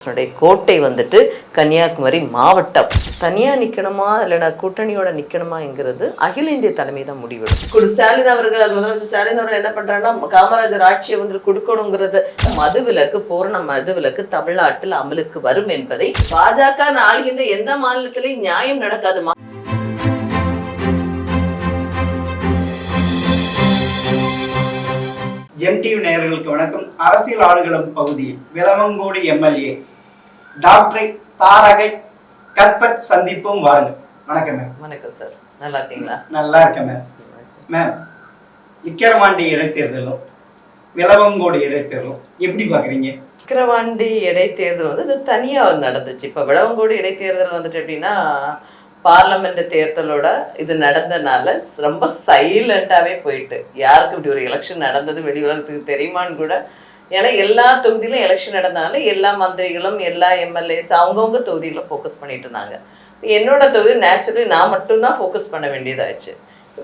கோட்டை வந்துட்டு கன்னியாகுமரி மாவட்டம். தனியா நிக்கணுமா இல்லைனா கூட்டணியோட நிக்கணுமாங்கிறது அகில இந்திய தலைமை தான் முடிவெடும். ஸ்டாலின் அவர்கள், முதலமைச்சர் ஸ்டாலின் அவர்கள் என்ன பண்றாங்கன்னா, காமராஜர் ஆட்சியை வந்து கொடுக்கணுங்கிறது மதுவிலக்கு, பூரண மதுவிலக்கு தமிழ்நாட்டில் அமலுக்கு வரும் என்பதை பாஜக ஆளுகின்ற எந்த மாநிலத்திலையும் நியாயம் நடக்காது. ஜெம்டிவி நேயர்களுக்கு வணக்கம். அரசியல் ஆடுகளம் பகுதியில் விளவங்கோடு எம்எல்ஏ டாக்டரை தாரகை கத்பட் சந்திப்பும் வாருங்கள். வணக்கம் மேம். வணக்கம் சார், நல்லா இருக்கீங்களா? நல்லா இருக்கேன் மேம். மேம், விக்கிரவாண்டி இடைத்தேர்தலும் விளவங்கோடு இடைத்தேர்தலும் எப்படி பாக்குறீங்க? விக்கிரவாண்டி இடைத்தேர்தல் வந்து இது தனியா நடந்துச்சு. இப்ப விளவங்கோடு இடைத்தேர்தல் வந்துட்டு எப்படின்னா, பார்லமெண்ட் தேர்தலோட இது நடந்தனால ரொம்ப சைலண்டாவே போயிட்டு, யாருக்கு இப்படி ஒரு எலெக்ஷன் நடந்தது வெளி உலகத்துக்கு தெரியுமான்னு கூட. ஏன்னா எல்லா தொகுதியிலும் எலெக்ஷன் நடந்தனால எல்லா மந்திரிகளும் எல்லா எம்எல்ஏஸ் அவங்கவுங்க தொகுதிகளை ஃபோக்கஸ் பண்ணிட்டு இருந்தாங்க. என்னோட தொகுதி நேச்சுரலி நான் மட்டும்தான் ஃபோக்கஸ் பண்ண வேண்டியதாச்சு.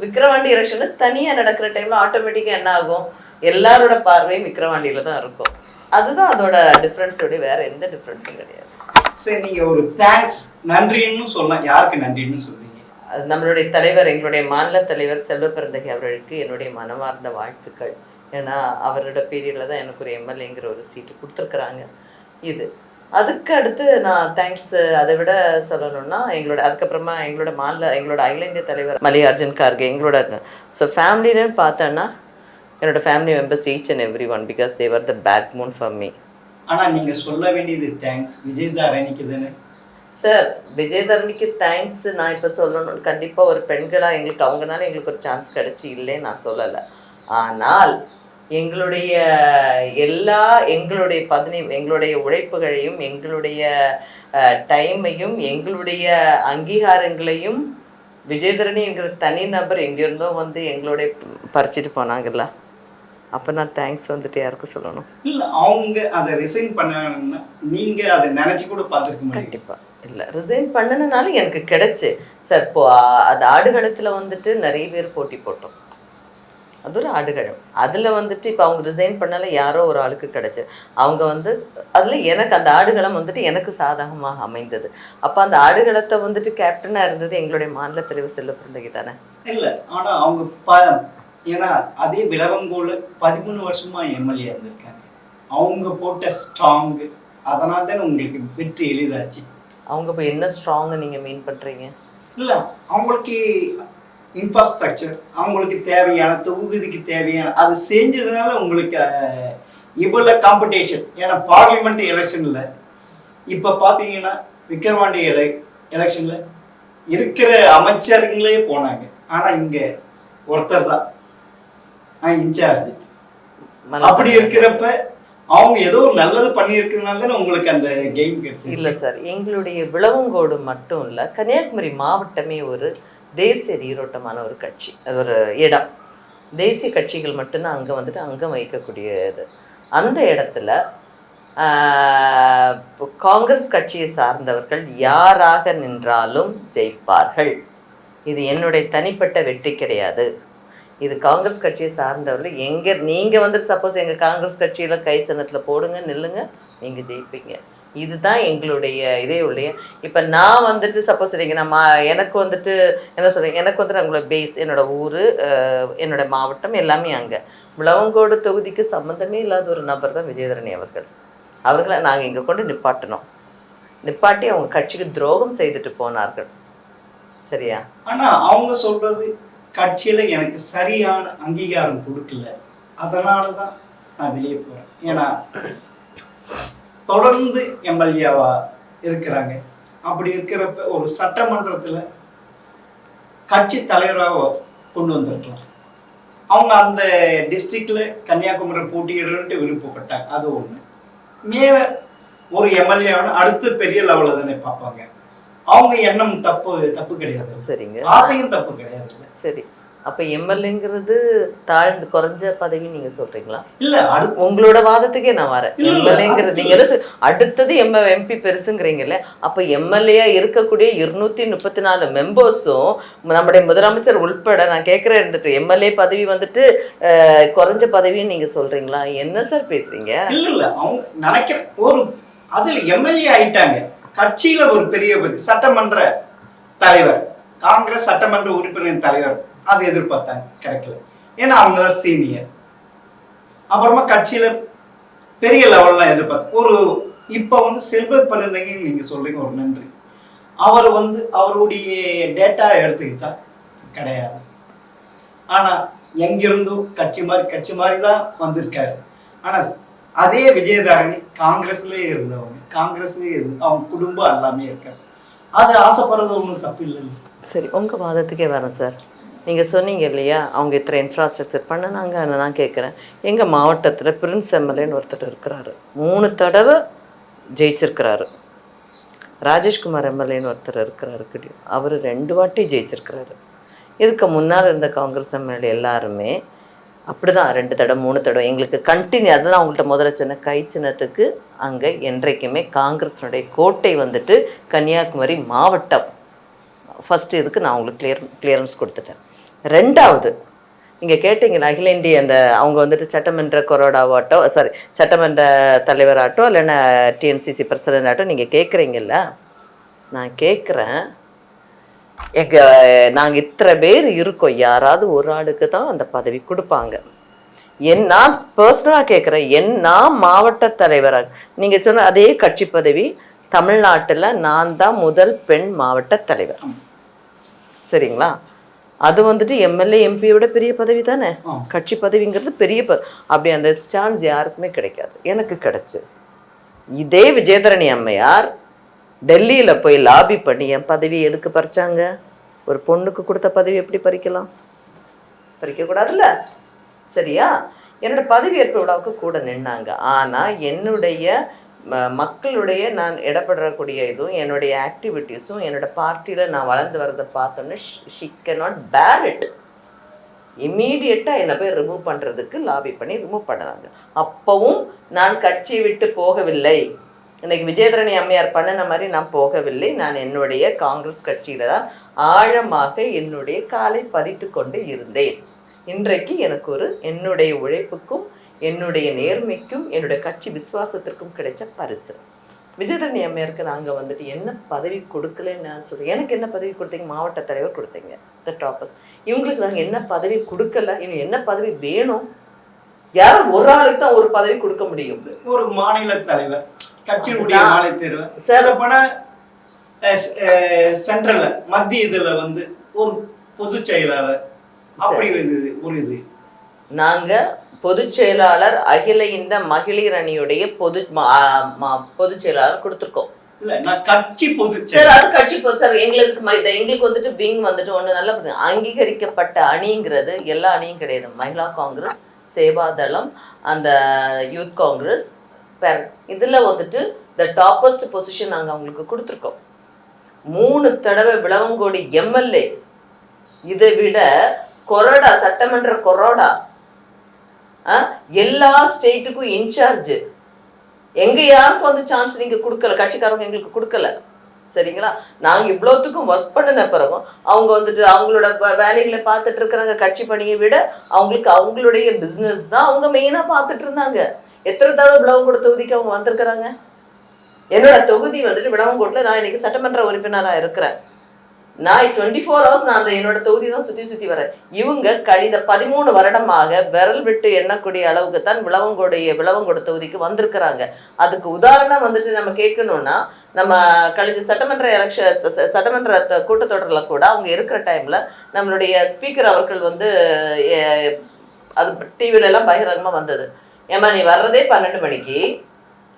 விக்கிரவாண்டி எலெக்ஷனு தனியாக நடக்கிற டைமில் ஆட்டோமேட்டிக்காக என்ன ஆகும், எல்லாரோட பார்வையும் விக்கிரவாண்டியில் தான் இருக்கும். அதுதான் அதோட டிஃப்ரென்ஸோட, வேற எந்த டிஃப்ரென்ஸும் கிடையாது. சரி, நீங்க ஒரு தேங்க்ஸ் நன்றின்னு சொல்லலாம். யாருக்கு நன்றின்னு சொல்றீங்க? அது நம்மளுடைய தலைவர், எங்களுடைய மாநில தலைவர் செல்வ பிறந்தகை அவர்களுக்கு என்னுடைய மனமார்ந்த வாழ்த்துக்கள். ஏன்னா அவரோட பீரியடில் தான் எனக்கு ஒரு எம்எல்ஏங்கிற ஒரு சீட்டு கொடுத்துருக்குறாங்க. இது அதுக்கு அடுத்து நான் தேங்க்ஸ் அதை விட சொல்லணும்னா, அதுக்கப்புறமா எங்களோட அகில இந்திய தலைவர் மல்லிகார்ஜுன் கார்கே, எங்களோட ஃபேமிலின்னு பார்த்தோன்னா என்னோட family members each and every one, because they were the backbone for me. ஆனால் நீங்கள் சொல்ல வேண்டியது தேங்க்ஸ் விஜயதாரணிக்கு தானே சார்? விஜயதரணிக்கு தேங்க்ஸ் நான் இப்போ சொல்லணும். கண்டிப்பாக ஒரு பெண்களாக அவங்கனால எங்களுக்கு ஒரு சான்ஸ் கிடச்சி இல்லைன்னு நான் சொல்லலை. ஆனால் எங்களுடைய எங்களுடைய உழைப்புகளையும் எங்களுடைய டைமையும் எங்களுடைய அங்கீகாரங்களையும் விஜயதரணி என்கிற தனிநபர் எங்கேருந்தோ வந்து எங்களுடைய பறிச்சிட்டு போனாங்கல்ல, அப்போ நான் தேங்க்ஸ் வந்துட்டு யாருக்கும் சொல்லணும். இல்லை, அவங்க அதை ரிசைன் பண்ண நீங்கள் அதை நினச்சி கூட பார்த்துருக்க கண்டிப்பாக இல்லை. ரிசைன் பண்ணனால எனக்கு கிடைச்சு சார். இப்போ அது ஆடுகளத்தில் வந்துட்டு நிறைய பேர் போட்டி போட்டோம். அது ஒரு ஆடுகளம். அதில் வந்துட்டு இப்போ அவங்க ரிசைன் பண்ணால யாரோ ஒரு ஆளுக்கு கிடைச்சு, அவங்க வந்து அதில் எனக்கு அந்த ஆடுகளம் வந்துட்டு எனக்கு சாதகமாக அமைந்தது. அப்போ அந்த ஆடுகளத்தை வந்துட்டு கேப்டனாக இருந்தது எங்களுடைய மாநில தலைவர் செல்வ பிறந்தகை தானே. இல்லை, ஆனால் அவங்க ஏன்னா அதே விளவங்கோடு 13 வருஷமா எம்எல்ஏ இருந்திருக்காங்க. அவங்க போட்ட ஸ்ட்ராங்கு, அதனால தானே உங்களுக்கு வெற்றி எளிதாச்சு. அவங்க இப்போ என்ன ஸ்ட்ராங்கு நீங்கள் மீன் பண்ணுறீங்க? இல்லை, அவங்களுக்கு இன்ஃப்ராஸ்ட்ரக்சர், அவங்களுக்கு தேவையான தொகுதிக்கு தேவையான அது செஞ்சதுனால உங்களுக்கு இவ்வளோ காம்படிஷன். ஏன்னா பார்லிமெண்ட் எலெக்ஷனில் இப்போ பார்த்தீங்கன்னா விக்கிரவாண்டி எலெக்ஷனில் இருக்கிற அமைச்சருங்களே போனாங்க. ஆனால் இங்கே ஒருத்தர் தான் இன்சார்ஜ். அப்படி இருக்கிறப்ப அவங்க ஏதோ ஒரு நல்லது பண்ணியிருக்கிறதுனால தானே உங்களுக்கு அந்த கெயின் கிடைச்சி. இல்லை சார், எங்களுடைய விளவங்கோடு மட்டும் இல்லை, கன்னியாகுமரி மாவட்டமே ஒரு தேசிய நீரோட்டமான ஒரு கட்சி. அது ஒரு இடம், தேசிய கட்சிகள் மட்டும்தான் அங்கே வந்துட்டு அங்கம் வகிக்கக்கூடியது. அந்த இடத்துல காங்கிரஸ் கட்சியை சார்ந்தவர்கள் யாராக நின்றாலும் ஜெயிப்பார்கள். இது என்னுடைய தனிப்பட்ட வெற்றி கிடையாது. இது காங்கிரஸ் கட்சியை சார்ந்தவர்கள் நீங்கள் வந்துட்டு சப்போஸ் எங்கள் காங்கிரஸ் கட்சியில் கை சனத்தில் போடுங்க, நில்லுங்க, நீங்கள் ஜெயிப்பீங்க. இதுதான் எங்களுடைய இப்போ நான் வந்துட்டு சப்போஸ் எனக்கு வந்துட்டு என்ன சொல்கிறேன், எனக்கு வந்துட்டு அவங்களோட பேஸ் என்னோட ஊர், என்னோட மாவட்டம் எல்லாமே அங்கே. விளவங்கோடு தொகுதிக்கு சம்மந்தமே இல்லாத ஒரு நபர் தான் விஜயதரணி அவர்களை நாங்கள் இங்கே கொண்டு நிப்பாட்டி அவங்க கட்சிக்கு துரோகம் செய்துட்டு போனார்கள். சரியா? ஆனால் அவங்க சொல்கிறது கட்சியில் எனக்கு சரியான அங்கீகாரம் கொடுக்கல, அதனால தான் நான் வெளியே போகிறேன். ஏன்னா தொடர்ந்து எம்எல்ஏவா இருக்கிறாங்க. அப்படி இருக்கிறப்ப ஒரு சட்டமன்றத்தில் கட்சி தலைவராக கொண்டு வந்திருக்கலாம். அவங்க அந்த டிஸ்ட்ரிக்டில் கன்னியாகுமரி போட்டியிடுன்ட்டு விருப்பப்பட்டாங்க. அது ஒன்று. மேலே ஒரு எம்எல்ஏவான அடுத்து பெரிய லெவலில் தானே பார்ப்பாங்க. அவங்க எண்ணம் தப்பு கிடையாது. சரிங்க, ஆசையும் தப்பு கிடையாது. சரி, அப்போ எம்எல்ஏங்கிறது தாழ்ந்து குறைஞ்ச பதவி நீங்க சொல்றீங்களா? இல்ல, உங்களோட வாதத்துக்கே நான் வரேன். எம்எல்ஏங்கிறது நீங்க அடுத்தது எம்பி பெருசுங்கிறீங்கல்ல, அப்ப எம்எல்ஏ இருக்கக்கூடிய 234 மெம்பர்ஸும் நம்முடைய முதலமைச்சர் உள்பட நான் கேட்கிறேன் இருந்துட்டு எம்எல்ஏ பதவி வந்துட்டு குறைஞ்ச பதவின்னு நீங்க சொல்றீங்களா? என்ன சார் பேசுறீங்க? இல்ல அவங்க நினைக்கிற ஒரு அதில் எம்எல்ஏ ஆயிட்டாங்க. கட்சியில ஒரு பெரிய சட்டமன்ற தலைவர், காங்கிரஸ் சட்டமன்ற உறுப்பினர் தலைவர், அது எதிர்பார்த்தாங்க, கிடைக்கல. ஏன்னா அவங்க தான் சீனியர். அப்புறமா கட்சியில பெரிய லெவல்லாம் எதிர்பார்த்து ஒரு இப்போ செல்வ பெருந்தகை நீங்க சொல்றீங்க, ஒரு நன்றி. அவர் அவருடைய டேட்டா எடுத்துக்கிட்டா கிடையாது. ஆனா எங்கிருந்தும் கட்சி மாதிரி தான் வந்திருக்காரு. ஆனா அதே விஜயதாரணி காங்கிரஸ்லயே இருந்தவங்க, காங்கிரஸ்லயே அவங்க குடும்பம் எல்லாமே இருக்காரு. அது ஆசைப்படுறது ஒன்றும் தப்பு இல்லை. சரி, உங்கள் வாதத்துக்கே வரேன் சார். நீங்கள் சொன்னீங்க இல்லையா, அவங்க இத்தனை இன்ஃப்ராஸ்ட்ரக்சர் பண்ணனாங்க. நான் கேட்குறேன், எங்கள் மாவட்டத்தில் பிரின்ஸ் எம்எல்ஏன்னு ஒருத்தர் இருக்கிறாரு, 3 தடவை ஜெயிச்சிருக்கிறாரு. ராஜேஷ்குமார் எம்எல்ஏன்னு ஒருத்தர் இருக்கிறாரு, அவர் 2 வாட்டி ஜெயிச்சிருக்கிறாரு. இதுக்கு முன்னால் இருந்த காங்கிரஸ் எம்எல்ஏ எல்லாருமே அப்படி தான் 2 தடவை 3 தடவை எங்களுக்கு கண்டினியூ. அதுதான் அவங்கள்ட்ட முதல்ல சொன்ன கை சின்னத்துக்கு அங்கே என்றைக்குமே காங்கிரஸினுடைய கோட்டை கன்னியாகுமரி மாவட்டம். ஃபஸ்ட்டு இதுக்கு நான் உங்களுக்கு கிளியரன்ஸ் கொடுத்துட்டேன். 2வது, நீங்கள் கேட்டிங்களா அகில இந்திய அந்த அவங்க சட்டமன்ற கொரோடாவாட்டோ, சாரி சட்டமன்ற தலைவராட்டோ இல்லைன்னா டிஎன்சிசி பிரசிடென்ட் ஆட்டோ நீங்கள் கேட்குறீங்கல்ல, நான் கேட்குறேன், நாங்கள் இத்தனை பேர் இருக்கோம், யாராவது ஒரு ஆளுக்கு தான் அந்த பதவி கொடுப்பாங்க. நான் பர்சனலாக கேட்குறேன், நான் மாவட்ட தலைவராக, நீங்கள் சொன்ன அதே கட்சி பதவி தமிழ்நாட்டில் நான் தான் முதல் பெண் மாவட்ட தலைவர். சரிங்களா? அது எம்எல்ஏ எம்பியோட பெரிய பதவி தானே. கட்சி பதவிங்கிறது பெரிய அப்படி அந்த சான்ஸ் யாருக்குமே கிடைக்காது. எனக்கு கிடைச்சு. இதே விஜயதரணி அம்மையார் டெல்லியில் போய் லாபி பண்ணி என் பதவி எதுக்கு பறிச்சாங்க? ஒரு பொண்ணுக்கு கொடுத்த பதவி எப்படி பறிக்கலாம்? பறிக்கக்கூடாதுல்ல. சரியா? என்னோட பதவி ஏற்பு விழாவுக்கு கூட நின்னாங்க. ஆனால் என்னுடைய மக்களுடைய நான் இடப்படக்கூடிய இதுவும் என்னுடைய ஆக்டிவிட்டீஸும் என்னோட பார்ட்டியில் நான் வளர்ந்து வரதை பார்த்தோன்னே ஷி கேனாட் பேர் இட். இம்மீடியட்டாக என்னை போய் ரிமூவ் பண்ணுறதுக்கு லாபி பண்ணி ரிமூவ் பண்ணாங்க. அப்போவும் நான் கட்சி விட்டு போகவில்லை. இன்னைக்கு விஜயதரணி அம்மையார் பண்ணின மாதிரி நான் போகவில்லை. நான் என்னுடைய காங்கிரஸ் கட்சியில தான் ஆழமாக என்னுடைய காலை பதித்து கொண்டு இருந்தேன். இன்றைக்கு எனக்கு என்னுடைய உழைப்புக்கும் என்னுடைய நேர்மைக்கும் என்னுடைய கட்சி விசுவாசத்திற்கும் கிடைச்ச பரிசு. விஜயதரணி அம்மையாருக்கு நாங்கள் என்ன பதவி கொடுக்கலன்னு நான் சொல்கிறேன். எனக்கு என்ன பதவி கொடுத்தீங்க? மாவட்ட தலைவர் கொடுத்தீங்க, த டாப்பர்ஸ். இவங்களுக்கு நாங்கள் என்ன பதவி கொடுக்கல, இன்னும் என்ன பதவி வேணும்? யாரும் ஒரு ஆளுக்கு தான் ஒரு பதவி கொடுக்க முடியும். ஒரு மாநில தலைவர், கட்சியினுடைய மாநில தேர்வு சேதப்பட சென்ட்ரல்ல மத்திய இதுல ஒரு பொதுச் செயலாளர் அப்படி ஒரு இது. நாங்க பொதுச் செயலாளர் அகில இந்த மகளிர் அணியுடைய பொதுச் செயலாளர் கொடுத்துருக்கோம். கட்சி பொது சார், அது கட்சி பொது சார். எங்களுக்கு விங் ஒண்ணு நல்ல அங்கீகரிக்கப்பட்ட அணிங்கிறது எல்லா அணியும் கிடையாது. மகிழா காங்கிரஸ், சேவாதளம், அந்த யூத் காங்கிரஸ், இதுல த டாப்பஸ்ட் பொசிஷன் நாங்க அவங்களுக்கு கொடுத்துருக்கோம். 3 தடவை விளவங்கோடி எம்எல்ஏ. இதை விட கொரோடா, சட்டமன்ற கொரோடா, எல்லா ஸ்டேட்டுக்கும் இன்சார்ஜ். எங்க யாருக்கும் சான்ஸ் நீங்க கொடுக்கல, கட்சிக்காரங்க எங்களுக்கு கொடுக்கல. சரிங்களா? நாங்க இவ்வளோத்துக்கும் ஒர்க் பண்ணின பிறகும் அவங்க அவங்களோட வேலைகளை பார்த்துட்டு இருக்கிறாங்க. கட்சி பணியை விட அவங்களுக்கு அவங்களுடைய பிஸ்னஸ் தான் அவங்க மெயினா பார்த்துட்டு இருந்தாங்க. எத்தனை தடவை விளவங்கோடு தொகுதிக்கு அவங்க வந்திருக்கிறாங்க? என்னோட தொகுதி விளவங்கோட்டில் நான் இன்னைக்கு சட்டமன்ற உறுப்பினராக இருக்கிறேன். நான் 24 hours நான் என்னோட தொகுதி தான் சுற்றி வரேன். இவங்க கழிந்த 13 வருடமாக விரல் விட்டு எண்ணக்கூடிய அளவுக்கு தான் விளவங்கோடு தொகுதிக்கு வந்திருக்கிறாங்க. அதுக்கு உதாரணம் நம்ம கேட்கணும்னா, நம்ம கழிந்த சட்டமன்ற கூட்டத்தொடரில் கூட அவங்க இருக்கிற டைம்ல நம்மளுடைய ஸ்பீக்கர் அவர்கள் அது டிவில எல்லாம் பகிரங்கமாக வந்தது. ஏமா நீ வர்றதே 12 மணிக்கு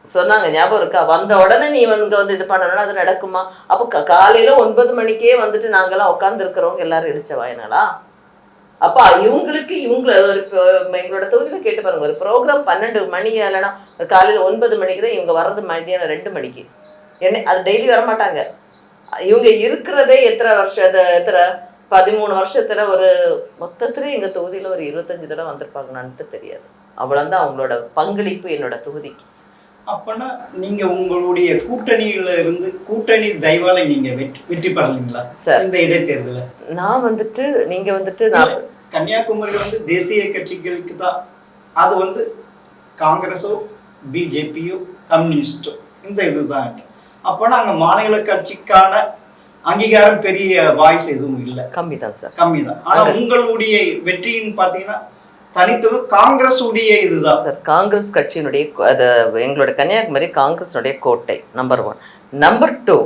சொன்னாங்க, ஞாபகம் இருக்கா? வந்த உடனே நீ இது பண்ணணும்னா அது நடக்குமா? அப்போ காலையில 9 மணிக்கே நாங்கெல்லாம் உட்கார்ந்து இருக்கிறவங்க எல்லாரும் இடிச்ச வாயினாலா? அப்ப எங்களோட தொகுதியில கேட்டு பாருங்க, ஒரு ப்ரோக்ராம் 12 மணி இல்லைன்னா காலையில 9 மணிக்கு தான் இவங்க வர்றது, மதியானம் 2 மணிக்கு. அது டெய்லி வரமாட்டாங்க. இவங்க இருக்கிறதே எத்தனை 13 வருஷத்துல ஒரு மொத்தத்துல எங்க தொகுதியில ஒரு 25 தடவை வந்திருப்பாங்கன்னு தெரியாது. அவ்வளவுதான் அவங்களோட பங்களிப்பு என்னோட தொகுதிக்கு. அப்பனா நீங்க உங்களுடைய கூட்டணியில இருந்து கூட்டணி தயவால நீங்க வெற்றி பெறலீங்களா இந்த இடைத்தேர்தல? நான் நீங்க நான் கன்னியாகுமரி தேசிய கட்சிகளுக்கு தான். அது காங்கிரஸோ பிஜேபியோ கம்யூனிஸ்டோ இந்த இதுதான். அப்போனா அங்க மாநில கட்சிக்கான அங்கீகாரம் பெரிய வாய்ஸ் எதுவும் இல்லை, கம்மி தான் சார், கம்மி தான். ஆனா உங்களுடைய வெற்றின்னு பாத்தீங்கன்னா தனித்துவம் காங்கிரஸ் உடைய இதுதான் சார். காங்கிரஸ் கட்சியினுடைய அது எங்களோட கன்னியாகுமரி காங்கிரஸினுடைய கோட்டை நம்பர் 1. நம்பர் 2,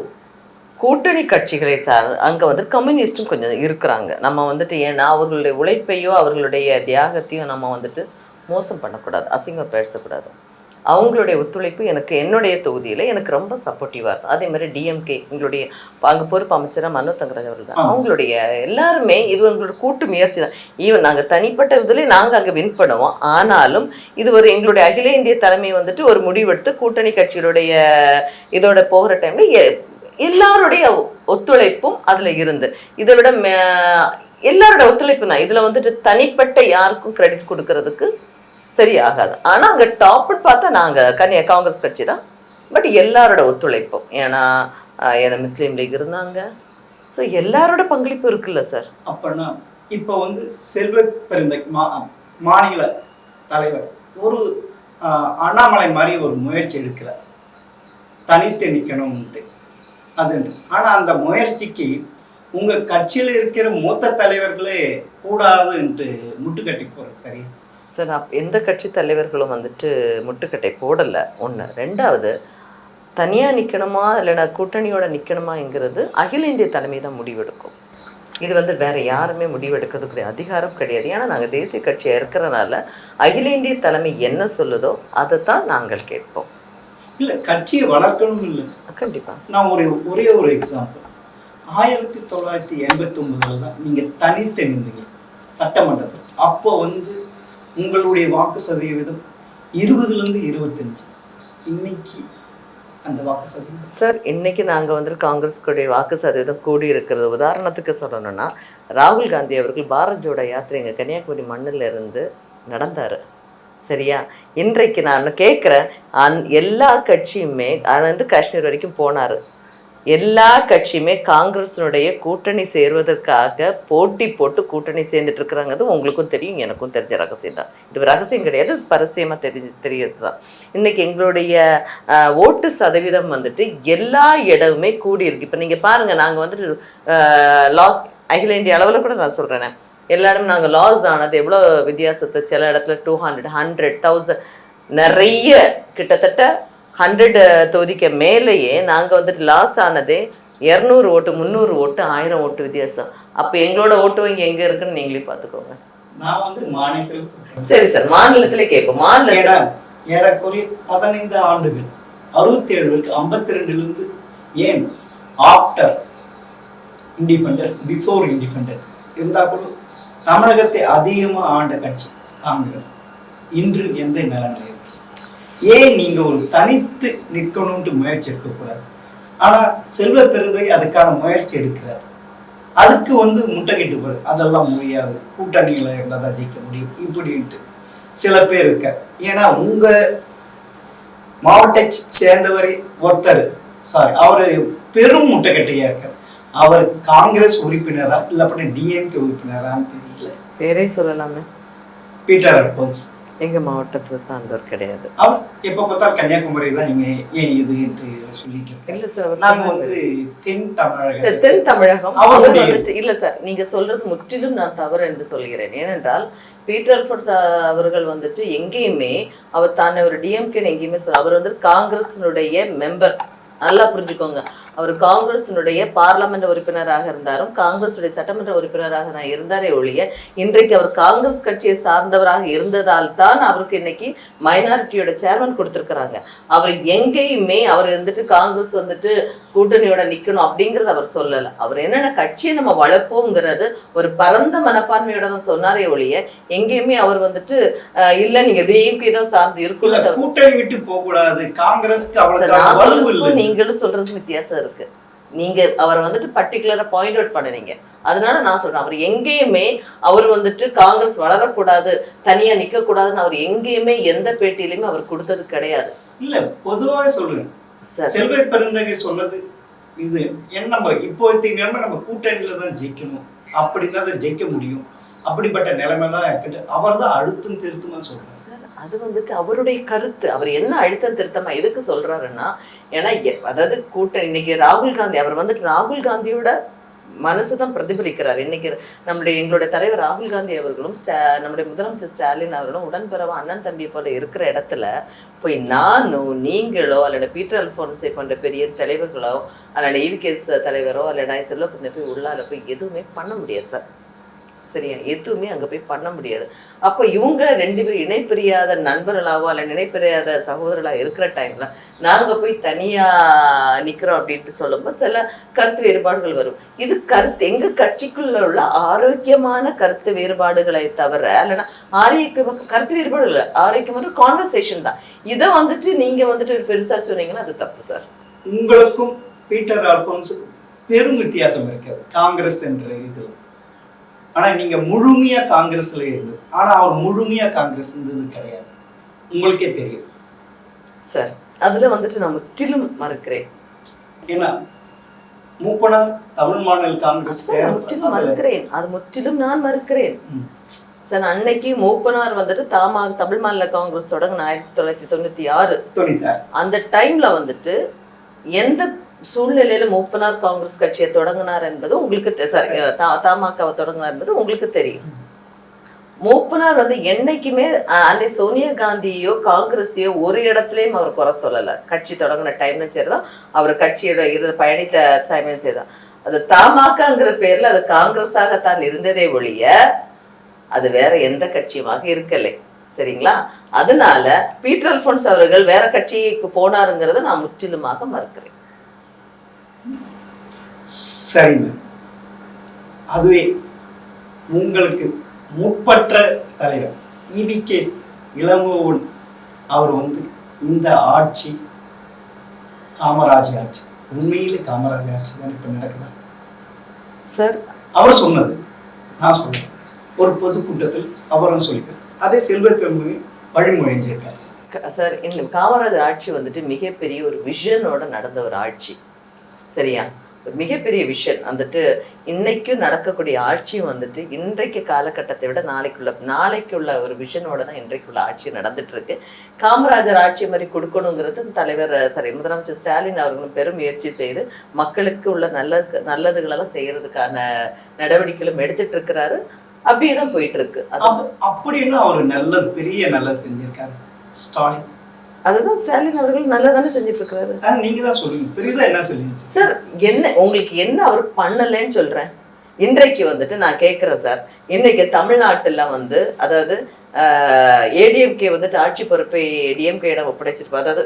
கூட்டணி கட்சிகளை சார் அங்கே வந்து கம்யூனிஸ்டும் கொஞ்சம் இருக்கிறாங்க. நம்ம வந்துட்டு ஏன்னா அவர்களுடைய உழைப்பையோ அவர்களுடைய தியாகத்தையும் நம்ம வந்துட்டு மோசம் பண்ணக்கூடாது, அசிங்கம் பேசக்கூடாது. அவங்களுடைய ஒத்துழைப்பு எனக்கு என்னுடைய தொகுதியில் எனக்கு ரொம்ப சப்போர்ட்டிவாக இருக்கும். அதே மாதிரி டிஎம்கே எங்களுடைய அங்கே பொறுப்பு அமைச்சராக மனோ தங்கராஜ் அவர்கள் தான். அவங்களுடைய எல்லாருமே இது எங்களோட கூட்டு முயற்சி தான். ஈவன் நாங்கள் தனிப்பட்ட இதில் நாங்கள் அங்கே வின் பண்ணுவோம். ஆனாலும் இது ஒரு எங்களுடைய அகில இந்திய தலைமை வந்துட்டு ஒரு முடிவெடுத்து கூட்டணி கட்சிகளுடைய இதோட போகிற டைமில் எல்லாருடைய ஒத்துழைப்பும் அதில் இருந்து இதை விட எல்லாரோட ஒத்துழைப்பு தான். இதில் வந்துட்டு தனிப்பட்ட யாருக்கும் கிரெடிட் கொடுக்கறதுக்கு சரியாகாது. ஆனால் அங்கே டாப்னு பார்த்தா நாங்கள் காங்கிரஸ் கட்சி தான். பட் எல்லாரோட ஒத்துழைப்பும், ஏன்னா முஸ்லீம் லீக் இருந்தாங்க. ஸோ எல்லாரோட பங்களிப்பு இருக்குல்ல சார். அப்படின்னா இப்போ வந்து செல்வ பெருந்தை மாநில தலைவர் ஒரு அண்ணாமலை மாதிரி ஒரு முயற்சி எடுக்கிறார், தனித்து நிற்கணும்ட்டு அது. ஆனால் அந்த முயற்சிக்கு உங்கள் கட்சியில் இருக்கிற மூத்த தலைவர்களே கூடாதுன்ட்டு முட்டுக்கட்டி போகிற சரி சார். எந்த கட்சி தலைவர்களும் வந்துட்டு முட்டுக்கட்டை போடலை. 1. 2வது, தனியாக நிற்கணுமா இல்லைனா கூட்டணியோட நிற்கணுமாங்கிறது அகில இந்திய தலைமை தான் முடிவெடுக்கும். இது வந்து வேற யாருமே முடிவெடுக்கிறதுக்குரிய அதிகாரம் கிடையாது. ஏன்னா நாங்கள் தேசிய கட்சியாக இருக்கிறனால அகில இந்திய தலைமை என்ன சொல்லுதோ அதை தான் நாங்கள் கேட்போம். இல்லை கட்சியை வளர்க்கணும் இல்லை, கண்டிப்பாக. நான் ஒரே ஒரு எக்ஸாம்பிள், 1989 தான் நீங்கள் தனித்து நின்றீங்க சட்டமன்றத்தில். அப்போ வந்து உங்களுடைய வாக்கு சதவீதம் 20லேருந்து 25. இன்னைக்கு அந்த வாக்கு சதவீதம் சார், இன்னைக்கு நாங்கள் வந்து காங்கிரஸுடைய வாக்கு சதவீதம் கூடி இருக்கிறது. உதாரணத்துக்கு சொல்லணும்னா ராகுல் காந்தி அவர்கள் பாரத் ஜோடோ யாத்திரை எங்கள் கன்னியாகுமரி மண்ணில் இருந்து நடந்தார், சரியா? இன்றைக்கு நான் கேட்குறேன், எல்லா கட்சியுமே வந்து காஷ்மீர் வரைக்கும் போனார். எல்லா கட்சியுமே காங்கிரஸினுடைய கூட்டணி சேர்வதற்காக போட்டி போட்டு கூட்டணி சேர்ந்துட்டு இருக்கிறாங்கிறது உங்களுக்கும் தெரியும், எனக்கும் தெரிஞ்ச ரகசியம் தான். இது ரகசியம் கிடையாது, பரசியமாக தெரியறது தான். இன்னைக்கு எங்களுடைய ஓட்டு சதவீதம் வந்துட்டு எல்லா இடமுமே கூடி இருக்கு. இப்போ நீங்கள் பாருங்கள், நாங்கள் வந்துட்டு அகில இந்திய அளவில் கூட நான் சொல்கிறேன், எல்லா இடமும் நாங்கள் லாஸ் ஆனது எவ்வளோ வித்தியாசத்தை, சில இடத்துல 200, 100, 1000 நிறைய கிட்டத்தட்ட 100 தொகுதிக்கு மேலேயே நாங்கள் வந்துட்டு லாஸ் ஆனதே 200 ஓட்டு, 300 ஓட்டு, 1000 ஓட்டு வித்தியாசம். அப்போ எங்களோட ஓட்டு வங்கி எங்கே இருக்குன்னு நீங்களே பார்த்துக்கோங்க. நான் வந்து மாநிலத்தில் சொல்றேன். சரி சார், மாநிலத்திலே கேட்போம். மாநிலம் ஏறக்குறைய 15 ஆண்டுகள் 67க்கு 52லேருந்து ஏன் ஆஃப்டர் இண்டிபெண்டன்ட் பிஃபோர் இண்டிபெண்டன்ட் இருந்தால் கூட தமிழகத்தை அதிகமாக ஆண்ட கட்சி காங்கிரஸ். இன்று எந்த நிலைமை? ஏன் நீங்க ஒரு தனித்து நிற்கணும்ட்டு முயற்சி எடுக்கக்கூடாது? ஆனா செல்வ பெருந்தை அதுக்கான முயற்சி எடுக்கிறார். அதுக்கு வந்து முட்டைக்கிட்டு போகுது, அதெல்லாம் முடியாது, கூட்டணியில இருந்தால் தான் ஜெயிக்க முடியும் இப்படின்ட்டு சில பேர் இருக்க. ஏன்னா உங்க மாவட்டத்தை சேர்ந்தவரை ஒருத்தர் அவரு பெரும் முட்டைக்கட்டையா இருக்கார். அவர் காங்கிரஸ் உறுப்பினரா இல்லை அப்படி டிஎம்கே உறுப்பினரான்னு தெரியல. பேரே சொல்லலாமே, பீட்டர் அல்போன்ஸ். எங்க மாவட்டத்தை சார்ந்தவர் கிடையாது. அவர் எப்ப பார்த்தா கன்னியாகுமரி தான். நீங்க ஏன் இதுன்ட்டு சொல்லிட்டு இல்ல சார், நாங்க வந்து தென் தமிழகம் வந்துட்டு இல்ல சார், நீங்க சொல்றது முற்றிலும் நான் தவறு என்று சொல்கிறேன். ஏனென்றால் பீட்டர் அல்போன்ஸ் அவர்கள் வந்துட்டு எங்கேயுமே அவர் தானே ஒரு டிஎம்கேன்னு எங்கேயுமே அவர் வந்து காங்கிரஸினுடைய மெம்பர். நல்லா புரிஞ்சுக்கோங்க, அவர் காங்கிரஸினுடைய பார்லமெண்ட் உறுப்பினராக இருந்தாலும் காங்கிரஸுடைய சட்டமன்ற உறுப்பினராக நான் இருந்தாரே ஒழிய இன்றைக்கு அவர் காங்கிரஸ் கட்சியை சார்ந்தவராக இருந்ததால் தான் அவருக்கு இன்னைக்கு மைனாரிட்டியோட சேர்மன் கொடுத்துருக்குறாங்க. அவர் எங்கேயுமே அவர் வந்துட்டு காங்கிரஸ் வந்துட்டு கூட்டணியோட நிற்கணும் அப்படிங்கிறது அவர் சொல்லலை. அவர் என்னென்ன கட்சியை நம்ம வளர்ப்போங்கிறது ஒரு பரந்த மனப்பான்மையோட தான் சொன்னாரே ஒழிய எங்கேயுமே அவர் வந்துட்டு இல்லை நீங்க டிஎம்கே தான் சார்ந்து இருக்கணும், கூட்டணி விட்டு போக கூடாது, காங்கிரஸ் நீங்களும் சொல்றது வித்தியாசம் இருக்கு. நீங்க அவரை வந்துட்டு பர்டிகுலரா பாயிண்ட் அவுட் பண்ணுறீங்க. அதனால நான் சொல்றேன், அவர் எங்கேயுமே அவர் வந்துட்டு காங்கிரஸ் வளரக்கூடாது, தனியா நிக்க கூடாதுன்னு அவர் எங்கேயுமே எந்த பேட்டியிலுமே அவர் கொடுத்தது கிடையாது. இல்ல பொதுவாக சொல்றேன், செல்வ பெருந்தகை சொன்னது இது என்ன, நம்ம இப்போதைக்கு நிலைமை நம்ம கூட்டணியில தான் ஜெயிக்கணும், அப்படிதான் தான் ஜெயிக்க முடியும், அப்படிப்பட்ட நிலைமை தான் இருக்குது. அவர் தான் அழுத்தம் திருத்தமா சொல்றாரு. அது வந்துட்டு அவருடைய கருத்து. அவர் என்ன அழுத்தம் திருத்தமா எதுக்கு சொல்றாருன்னா, ஏன்னா அதாவது கூட்டம் இன்னைக்கு ராகுல் காந்தி அவர் வந்துட்டு ராகுல் காந்தியோட மனசு தான் பிரதிபலிக்கிறார். இன்னைக்கு எங்களுடைய தலைவர் ராகுல் காந்தி அவர்களும் நம்முடைய முதலமைச்சர் ஸ்டாலின் அவர்களும் உடன்பிறவா அண்ணன் தம்பி போல இருக்கிற இடத்துல போய் நானோ நீங்களோ அல்லது பீட்டர் அல்ஃபோன்ஸை போன்ற பெரிய தலைவர்களோ அல்லது EVKS தலைவரோ அல்லது செல்வகுந்தன் போய் உள்ளால போய் எதுவுமே பண்ண முடியாது சார். சரியா, எதுவுமே அங்கே போய் பண்ண முடியாது. அப்போ இவங்க 2 பேரும் இணைப்பிரியாத நண்பர்களாவோ அல்ல இணைப்பிரியாத சகோதரர்களாக இருக்கிற டைம்ல நாங்கள் போய் தனியாக நிற்கிறோம் அப்படின்ட்டு சொல்லும்போது சில கருத்து வேறுபாடுகள் வரும். இது எங்கள் கட்சிக்குள்ள உள்ள ஆரோக்கியமான கருத்து வேறுபாடுகளை தவிர இல்லைன்னா கருத்து வேறுபாடு இல்லை, ஆரோக்கியமான கான்வர்சேஷன் தான். இதை வந்துட்டு நீங்கள் வந்துட்டு ஒரு பெருசாக சொன்னீங்கன்னா அது தப்பு சார். உங்களுக்கும் பீட்டர் அல்ஃபோன்ஸுக்கும் பெரும் வித்தியாசம் இருக்காது காங்கிரஸ் என்ற இதில். ஆனா நீங்க முழுமையா காங்கிரஸ்ல இருந்தது, ஆனா அவர் முழுமையா காங்கிரஸ் இருந்தது கிடையாது, உங்களுக்கே தெரியும் சார். அதுல வந்துட்டு நான் முற்றிலும் மறுக்கிறேன். ஏன்னா மூப்பனார் தமிழ் மாநில காங்கிரஸ் முற்றிலும் மறுக்கிறேன், அது முற்றிலும் நான் மறுக்கிறேன் சார். அன்னைக்கு மூப்பனார் வந்துட்டு தமிழ் மாநில காங்கிரஸ் தொடங்கின 1996 அந்த டைம்ல வந்துட்டு எந்த சூழ்நிலையில மூப்பனார் காங்கிரஸ் கட்சியை தொடங்கினார் என்பது உங்களுக்கு தமாகவை தொடங்கினார் என்பது உங்களுக்கு தெரியும். மூப்பனார் வந்து என்னைக்குமே அன்னை சோனியா காந்தியோ காங்கிரஸையோ ஒரு இடத்துலயும் அவர் குறை சொல்லல. கட்சி தொடங்கின டைம்ல சரிதான், அவர் கட்சியோட பயணித்த சமயம் சரிதான். அது தமாகங்கிற பேர்ல அது காங்கிரஸாகத்தான் இருந்ததே ஒழிய அது வேற எந்த கட்சியுமாக இருக்கலை. சரிங்களா? அதனால பீட்டர் அல்ஃபோன்ஸ் அவர்கள் வேற கட்சிக்கு போனாருங்கிறத நான் முற்றிலுமாக மறுக்கிறேன். சரிங்க. அதுவே உங்களுக்கு முற்பற்ற தலைவர் EVKS இளங்கோவன் அவர் வந்து இந்த ஆட்சி காமராஜ் ஆட்சி, உண்மையிலே காமராஜ் ஆட்சி தான் இப்ப நடக்குதா சார்? அவர் சொன்னது நான் சொல்றேன். ஒரு பொதுக்கூட்டத்தில் அவரும் சொல்லிட்டார், அதே செல்வத்தமிழ் வழிமொழிஞ்சிருக்காரு சார். இந்த காமராஜர் ஆட்சி வந்துட்டு மிகப்பெரிய ஒரு விஷனோட நடந்த ஒரு ஆட்சி. சரியா? மிகப்பெரிய விஷன் வந்துட்டு இன்னைக்கும் நடக்கக்கூடிய ஆட்சியும் வந்துட்டு இன்றைக்கு காலகட்டத்தை விட நாளைக்குள்ள ஒரு விஷனோட தான் இன்றைக்குள்ள ஆட்சி நடந்துட்டு இருக்கு. காமராஜர் ஆட்சி மாதிரி கொடுக்கணுங்கிறது தலைவர் முதலமைச்சர் ஸ்டாலின் அவர்களும் பெரும் முயற்சி செய்து மக்களுக்கு உள்ள நல்லதுகளெல்லாம் செய்யறதுக்கான நடவடிக்கைகளும் எடுத்துட்டு இருக்கிறாரு. அப்படியேதான் போயிட்டு இருக்கு. அப்படின்னு அவர் பெரிய நல்லது செஞ்சிருக்காரு ஸ்டாலின். அதுதான் ஸ்டாலின் அவர்கள் நல்லதானே செஞ்சுட்டு இருக்கிறாரு. நீங்க தான் சொல்லுங்க, பெரியதா என்ன சொல்லுங்க சார். உங்களுக்கு என்ன அவர் பண்ணலன்னு சொல்றேன். இன்றைக்கு வந்துட்டு நான் கேட்கிறேன் சார், இன்னைக்கு தமிழ்நாட்டுல வந்து அதாவது ADMK வந்துட்டு ஆட்சி பொறுப்பை DMK-இடம் ஒப்படைச்சிருப்போம். அதாவது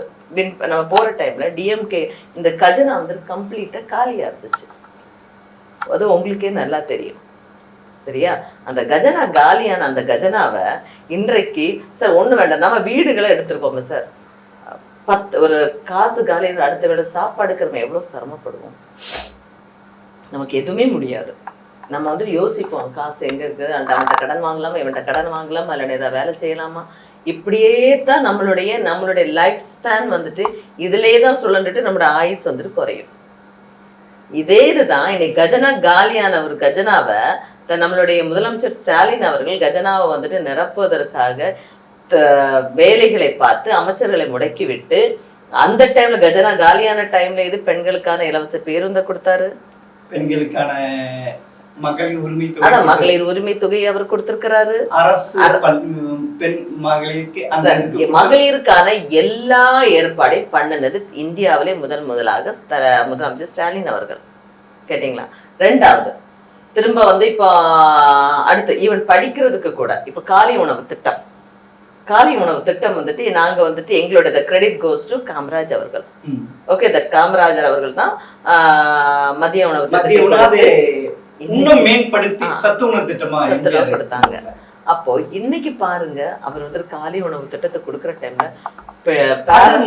நம்ம போற டைம்ல DMK இந்த கஜனா வந்து கம்ப்ளீட்டா காலியா இருந்துச்சு. அது உங்களுக்கே நல்லா தெரியும். சரியா? அந்த கஜனா காலியான அந்த கஜனாவை இன்றைக்கு சார் ஒண்ணு வேண்டாம், நம்ம வீடுகளை எடுத்துருக்கோமே சார், ஒரு காசு காலையில் அடுத்த வேலை சாப்பாடுக்கு நம்ம எவ்வளவு சிரமப்படுவோம். நமக்கு எதுவுமே முடியாது. நம்ம வந்து யோசிப்போம், காசு எங்க இருக்குது, அவன்கிட்ட கடன் வாங்கலாமா, இவன்கிட்ட கடன் வாங்கலாமா, இல்லைன்னா ஏதாவது வேலை செய்யலாமா. இப்படியே தான் நம்மளுடைய லைஃப் ஸ்பேன் வந்துட்டு இதுலேயே தான் சொல்லிட்டு நம்மளோட ஆயுஸ் வந்துட்டு குறையும். இதே இதுதான் இன்னைக்கு கஜனா காலியான ஒரு கஜனாவை நம்மளுடைய முதலமைச்சர் ஸ்டாலின் அவர்கள் கஜனாவை வந்துட்டு நிரப்புவதற்காக வேலைகளை பார்த்து அமைச்சர்களை முடக்கி விட்டு அந்த டைம்ல கஜனா காலியான டைம்ல இது பெண்களுக்கான இலவச பேருந்தை கொடுத்தாரு, பெண்களுக்கான மகளிர் உரிமை தொகையை அவர் கொடுத்திருக்கிறாரு. மகளிருக்கான எல்லா ஏற்பாடையும் பண்ணினது இந்தியாவிலே முதலாக முதலமைச்சர் ஸ்டாலின் அவர்கள். கேட்டீங்களா? ரெண்டாவது திரும்ப வந்து இப்போ அடுத்து ஈவன் படிக்கிறதுக்கு கூட இப்போ காலை உணவு திட்டம் வந்துட்டு நாங்க வந்துட்டு எங்களோட கிரெடிட் கோஸ் டு காமராஜ் அவர்கள். ஓகே, தட் காமராஜர் அவர்கள் தான் மதிய உணவு இன்னும் மேம்படுத்தி சத்து உணவு திட்டமா கொடுத்தாங்க. அப்போ இன்னைக்கு பாருங்க, அவர் வந்து காலை உணவு திட்டத்தை கொடுக்குற டைம்ல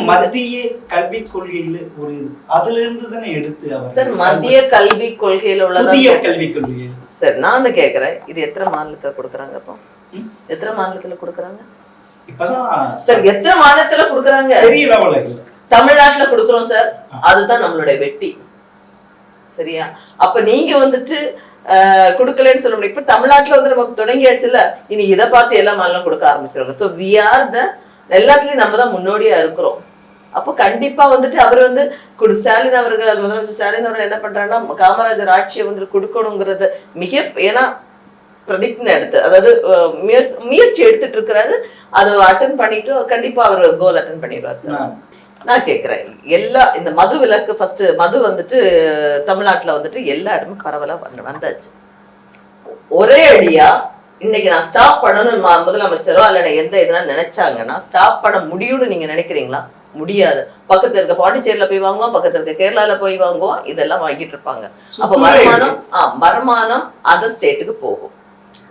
மத்திய கல்விக் கொள்கையில ஒரு அதுல இருந்து தானே எடுத்து சார் மத்திய கல்விக் கொள்கையில உள்ள கல்விக் கொள்கை சார். நான் கேக்குறேன், இது எத்தனை மாநிலத்துல கொடுக்குறாங்க? அப்போ எத்தனை மாநிலத்துல கொடுக்குறாங்க? இப்பதான் சார் எத்தனை மாநிலத்துல கொடுக்குறாங்க? பெரிய லெவல்ல தமிழ்நாட்டுல கொடுக்குறோம் சார். அதுதான் நம்மளுடைய வெற்றி. சரியா? அப்ப நீங்க வந்துட்டு கொடுக்கலன்னு சொல்ல முடியும். இப்ப தமிழ்நாட்டுல வந்து நமக்கு தொடங்கியாச்சுல, இனி இதை பார்த்து எல்லா மாநிலம் கொடுக்க ஆரம்பிச்சிருவாங்க. ஸோ வி ஆர் த எல்லாத்துலயும் நம்ம தான் முன்னோடியா இருக்கிறோம். அப்போ கண்டிப்பா வந்துட்டு அவர் வந்து ஸ்டாலின் அவர்கள் முதலமைச்சர் ஸ்டாலின் அவர்கள் என்ன பண்றாங்கன்னா காமராஜர் ஆட்சியை வந்துட்டு கொடுக்கணுங்கிறது ஏன்னா பிரதிஜை எடுத்து அதாவது முயற்சி எடுத்துட்டு இருக்கிறாரு. அதை அட்டன் பண்ணிட்டு கண்டிப்பா அவர் கோல் அட்டன் பண்ணிடுவார் சார். நான் கேட்கிறேன் இந்த மது விலக்கு ஃபர்ஸ்ட் மது வந்துட்டு தமிழ்நாட்டுல வந்துட்டு எல்லா இடமும் பரவலா வந்தாச்சு. ஒரே அடியா இன்னைக்கு நான் ஸ்டாப் பண்ணணும் முதலமைச்சரோ அல்ல எந்த இதெல்லாம் நினைச்சாங்கன்னா ஸ்டாப் பண்ண முடியும்னு நீங்க நினைக்கிறீங்களா? முடியாது. பக்கத்துல இருக்க பாண்டிச்சேரியில போய் வாங்குவோம், பக்கத்துல இருக்க கேரளால போய் வாங்குவோம், இதெல்லாம் வாங்கிட்டு இருப்பாங்க. அப்ப வருமானம் அதர் ஸ்டேட்டுக்கு போகும்.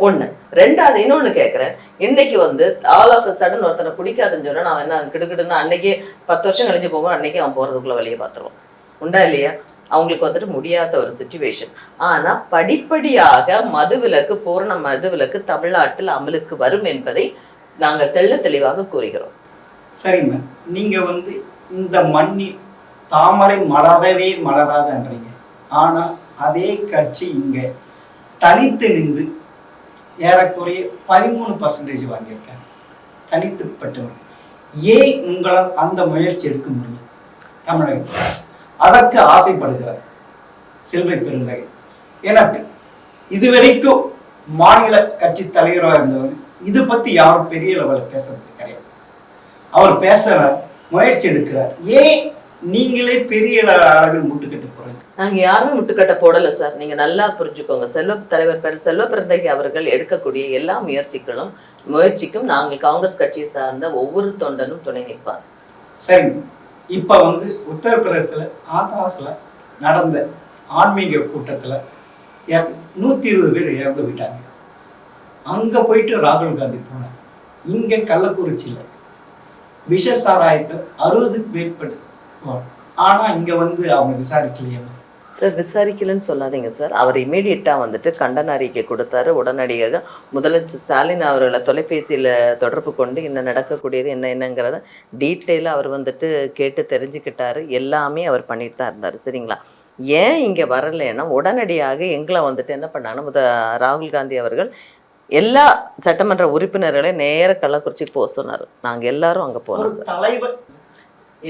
ஒண்ணு. ரெண்டாவது இன்னொன்னு கேட்கிறேன், இன்னைக்கு வந்து ஆல் ஆஃப் சடன் ஒருத்தனை பிடிக்காதுன்னு சொன்னா நான் என்ன கிடுக்கிடுன்னு அன்னைக்கே 10 வருஷம் கழிஞ்சு போவோம், அன்னைக்கே அவன் போறதுக்குள்ள வழியை பார்த்துருவோம். உண்டா இல்லையா? அவங்களுக்கு வந்துட்டு முடியாத ஒரு சிச்சுவேஷன். ஆனா படிப்படியாக மதுவிலக்கு பூரண மதுவிலக்கு தமிழ்நாட்டில் அமலுக்கு வரும் என்பதை நாங்கள் தெளிவாக கூறுகிறோம். சரிங்க, நீங்க வந்து இந்த மண்ணி தாமரை மலரவே மலராதன்றீங்க. ஆனா அதே கட்சி இங்க தனித்து நின்று ஏறக்குறைய 13% வாங்கியிருக்காங்க தனித்துப்பட்டவர்கள். ஏன் உங்களால் அந்த முயற்சி எடுக்க முடியும்? தமிழகத்தில் அதற்கு ஆசைப்படுகிறார் செல்வை பெருந்தகை. ஏன்னா இதுவரைக்கும் மாநில கட்சி தலைவராக இருந்தவர் இதை பத்தி யாரும் பெரிய லெவலில் பேசுறது கிடையாது. அவர் பேசுறார், முயற்சி எடுக்கிறார். ஏன் நீங்களே பெரிய அளவில் முட்டுக்கட்டு போறீங்க? நாங்க யாரும் முட்டுக்கட்ட போடல சார். நீங்க நல்லா புரிஞ்சுக்கோங்க. செல்வ பெருந்தகை அவர்கள் எடுக்கக்கூடிய எல்லா முயற்சிக்கும் நாங்கள் காங்கிரஸ் கட்சியை சார்ந்த ஒவ்வொரு தொண்டனும் துணை நிற்பார். சரி, இப்ப வந்து உத்தரப்பிரதேசத்துல ஆந்திராஸ்ல நடந்த ஆன்மீக கூட்டத்துல 120 பேர் இறந்து விட்டாங்க. அங்க போயிட்டு ராகுல் காந்தி போனார். இங்க கள்ளக்குறிச்சியில விஷ சாராயத்தை 60க்கு மேற்பட்டு. ஆனா இங்க வந்து அவங்க விசாரிக்கலையே சார். விசாரிக்கலன்னு சொல்லாதீங்க சார். அவர் இமீடியட்டா வந்துட்டு கண்டன அறிக்கை கொடுத்தாரு. உடனடியாக முதலமைச்சர் ஸ்டாலின் அவர்களை தொலைபேசியில தொடர்பு கொண்டு என்ன நடக்கக்கூடியது என்னங்கிறத டீட்டெயிலாக அவர் வந்துட்டு கேட்டு தெரிஞ்சுக்கிட்டாரு. எல்லாமே அவர் பண்ணிட்டு தான் இருந்தார். சரிங்களா? ஏன் இங்க வரலைன்னா உடனடியாக எங்களை வந்துட்டு என்ன பண்ணாங்கன்னா ராகுல் காந்தி அவர்கள் எல்லா சட்டமன்ற உறுப்பினர்களையும் நேர கள்ளக்குறிச்சிக்கு போக சொன்னார். நாங்க எல்லாரும் அங்க போறோம். தலைவர்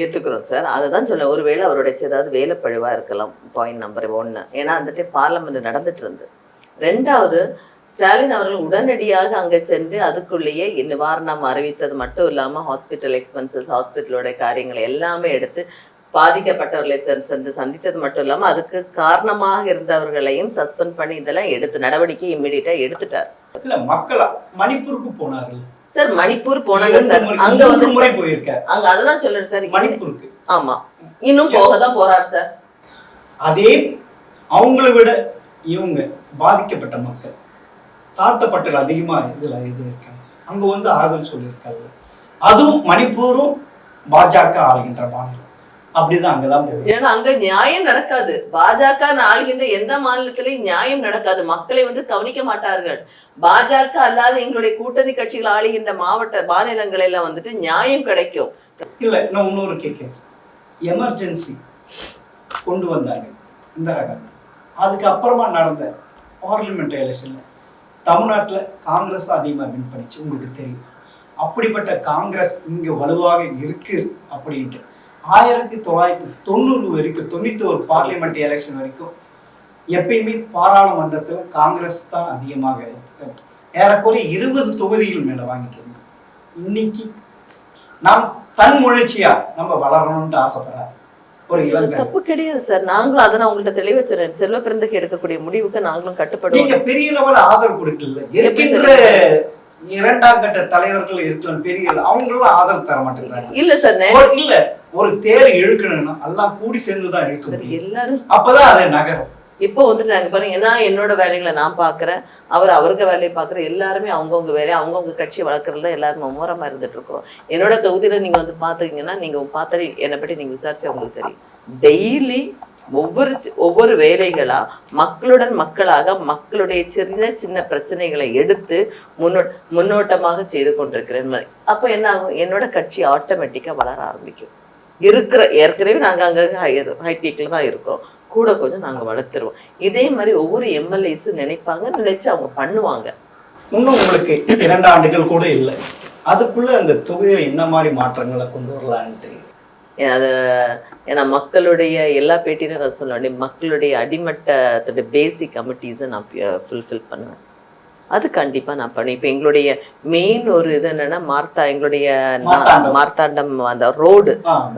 ஏற்றுக்கிறோம் சார். அதுதான் சொல்ல, ஒருவேளை அவருடைய ஏதாவது வேலைப்பழுவா இருக்கலாம். Point number 1. ஏன்னா வந்துட்டு பார்லமெண்ட் நடந்துட்டு இருந்து. 2வது, ஸ்டாலின் அவர்கள் உடனடியாக அங்கே சென்று அதுக்குள்ளேயே நிவாரணம் அறிவித்தது மட்டும் இல்லாமல் ஹாஸ்பிட்டல் எக்ஸ்பென்சஸ், ஹாஸ்பிட்டலோட காரியங்களை எல்லாமே எடுத்து பாதிக்கப்பட்டவர்களை சந்தித்தது மட்டும் இல்லாமல் அதுக்கு காரணமாக இருந்தவர்களையும் சஸ்பெண்ட் பண்ணி இதெல்லாம் எடுத்து நடவடிக்கை இம்மிடியட்டா எடுத்துட்டார். இல்ல மக்களா மணிப்பூருக்கு போனார்கள் சார். மணிப்பூர் போனாங்க சார். அங்க வந்து முறை போயிருக்காரு. அங்க அதுதான் சொல்றேன் சார், மணிப்பூருக்கு. ஆமா, இன்னும் போகதான் போறாரு சார். அதே அவங்களை விட இவங்க பாதிக்கப்பட்ட மக்கள் தாழ்த்தப்பட்ட அதிகமா இதுல இருக்காங்க. அங்க வந்து ஆறுதல் சொல்லியிருக்காங்க. அதுவும் மணிப்பூரும் பாஜக ஆளுகின்ற மாநிலம். அப்படிதான் அங்கதான் போகும். ஏன்னா அங்க நியாயம் நடக்காது. பாஜக ஆளுகின்ற எந்த மாநிலத்திலையும் நியாயம் நடக்காது. மக்களை வந்து கவனிக்க மாட்டார்கள். பாஜக அல்லாத எங்களுடைய கூட்டணி கட்சிகள் ஆளுகின்ற மாநிலங்களெல்லாம் வந்துட்டு நியாயம் கிடைக்கும். இல்ல, நான் இன்னொரு கேட்கிறேன். எமர்ஜென்சி கொண்டு வந்தாங்க இந்திரா காந்தி. அதுக்கப்புறமா நடந்த பார்லிமெண்ட் எலெக்ஷன்ல தமிழ்நாட்டுல காங்கிரஸ் அதிகமாக வின் பண்ணிச்சு. உங்களுக்கு தெரியும். அப்படிப்பட்ட காங்கிரஸ் இங்க வலுவாக இருக்கு அப்படின்ட்டு 1990 வரைக்கும் 91 பார்லிமெண்ட் எலெக்ஷன் வரைக்கும் எப்பயுமே பாராளுமன்றத்தில் காங்கிரஸ் தான் அதிகமாக ஏறக்குறைய 20 தொகுதிகள் மேல வாங்கிட்டு இருந்தோம். இன்னைக்கு நாம் தன் முயற்சியா நம்ம வளரணும்னு ஆசைப்படுறாரு ஒரு இளைஞர். தப்பு கிடையாது சார். நாங்களும் அதை நான் உங்கள்கிட்ட தெளிவா சொல்றேன். செல்வ பெருந்தகை எடுக்கக்கூடிய முடிவுக்கு நாங்களும் கட்டுப்படுவோம். நீங்க பெரிய லெவல் ஆதரவு கொடுக்கல. இருக்கின்ற 2ஆம் கட்ட தலைவர்கள் இருக்கலாம் பெரிய, அவங்களும் ஆதரவு தர மாட்டேங்கிறாங்க. இல்ல சார், இல்ல ஒரு தேர் இழுக்கணும்னா எல்லாம் கூடி சேர்ந்துதான் இழுக்க முடியும். எல்லாரும் அப்பதான் அது நகரம். இப்போ வந்துட்டு நாங்க பாருங்க, ஏன்னா என்னோட வேலைகளை நான் பாக்குறேன், அவருக்கு வேலையை பாக்குற எல்லாருமே அவங்கவுங்க வேலையை அவங்கவுங்க கட்சி வளர்க்கறதுல எல்லாரும் மும்முரமா இருந்துட்டு இருக்கோம். என்னோட தொகுதியில நீங்க வந்து பாத்தீங்கன்னா நீங்க பார்த்து என்னை பற்றி நீங்க விசாரிச்சு உங்களுக்கு தெரியும். டெய்லி ஒவ்வொரு வேலைகளா மக்களுடன் மக்களாக மக்களுடைய சின்ன சின்ன பிரச்சனைகளை எடுத்து முன்னோட்டமாக செய்து கொண்டிருக்கிறேன். அப்ப என்ன ஆகும்? என்னோட கட்சி ஆட்டோமேட்டிக்கா வளர ஆரம்பிக்கும். ஏற்கனவே நாங்க அங்க ஹை பீக்ல தான் இருக்கோம். கூட கொஞ்சம் நாங்க வளர்த்துருவோம். இதே மாதிரி ஒவ்வொரு எம்எல்ஏஸும் நினைச்சு அவங்க பண்ணுவாங்க. இன்னும் உங்களுக்கு 2 ஆண்டுகள் கூட இல்லை. அதுக்குள்ள அந்த தொகுதியில் என்ன மாதிரி மாற்றங்களை கொண்டு வரலான்ட்டு அது ஏன்னா மக்களுடைய எல்லா பேட்டியிலும் நான் சொல்லுவேன், மக்களுடைய அடிமட்டத்தோட பேசிக் கமிட்டிஸை நான் ஃபுல்ஃபில் பண்ணுவேன். அது கண்டிப்பா நான் பண்ணுவேன். இப்போ எங்களுடைய மெயின் ஒரு இது என்னன்னா எங்களுடைய மார்த்தாண்டம் அந்த ரோடு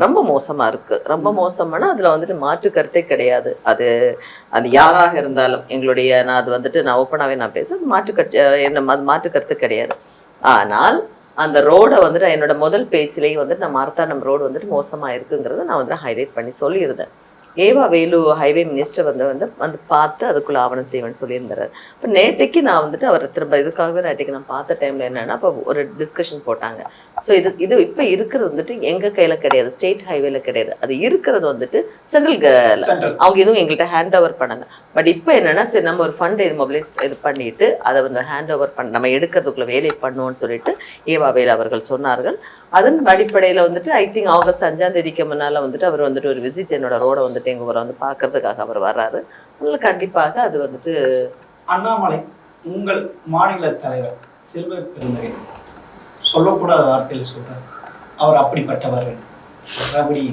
ரொம்ப மோசமா இருக்கு. ரொம்ப மோசம்னா அதுல வந்துட்டு மாற்று கருத்தே கிடையாது. அது யாராக இருந்தாலும் எங்களுடைய நான் ஓப்பனாவே நான் பேசுறது மாற்று கருத்து கிடையாது. ஆனால் அந்த ரோடை வந்துட்டு என்னோட முதல் பேச்சிலேயே வந்துட்டு நான் மார்த்தாண்டம் ரோடு வந்துட்டு மோசமா இருக்குங்கிறத நான் வந்துட்டு ஹைலைட் பண்ணி சொல்லியிருந்தேன். ஏவா வேலு ஹைவே மினிஸ்டர் வந்து பார்த்து அதுக்குள்ள ஆவணம் செய்வேன்னு சொல்லியிருந்தாரு. இப்போ நேற்றைக்கு நான் வந்துட்டு அவர் திரும்ப இதுக்காகவே நேற்றைக்கு நான் பார்த்த டைம்ல என்னன்னா இப்போ ஒரு டிஸ்கஷன் போட்டாங்க. ஸோ இது இப்போ இருக்கிறது வந்துட்டு எங்க கையில கிடையாது, ஸ்டேட் ஹைவேல கிடையாது. அது இருக்கிறது வந்துட்டு சென்ட்ரல் அவங்க இதுவும் எங்கள்கிட்ட ஹேண்ட் ஓவர் பண்ணாங்க. பட் இப்போ என்னன்னா சரி நம்ம ஒரு ஃபண்ட் இது பண்ணிட்டு அதை வந்து ஹேண்ட் ஓவர் நம்ம எடுக்கிறதுக்குள்ள வேலை பண்ணுவோம்னு சொல்லிட்டு ஏவா வேலு அவர்கள் சொன்னார்கள். அதன் அடிப்படையில் வந்துட்டு ஐ திங்க் ஆகஸ்ட் 5ஆம் தேதிக்கு முன்னால வந்துட்டு அவர் வந்துட்டு ஒரு விசிட் என்னோட ரோடை வந்துட்டு எங்க ஊரை வந்து பார்க்கறதுக்காக அவர் வர்றாரு. அதனால கண்டிப்பாக அது வந்துட்டு அண்ணாமலை உங்கள் மாநில தலைவர் செல்வ பெருந்தகை சொல்லக்கூடாத வார்த்தையில் சொல்றாரு, அவர் அப்படிப்பட்டவர் அப்படி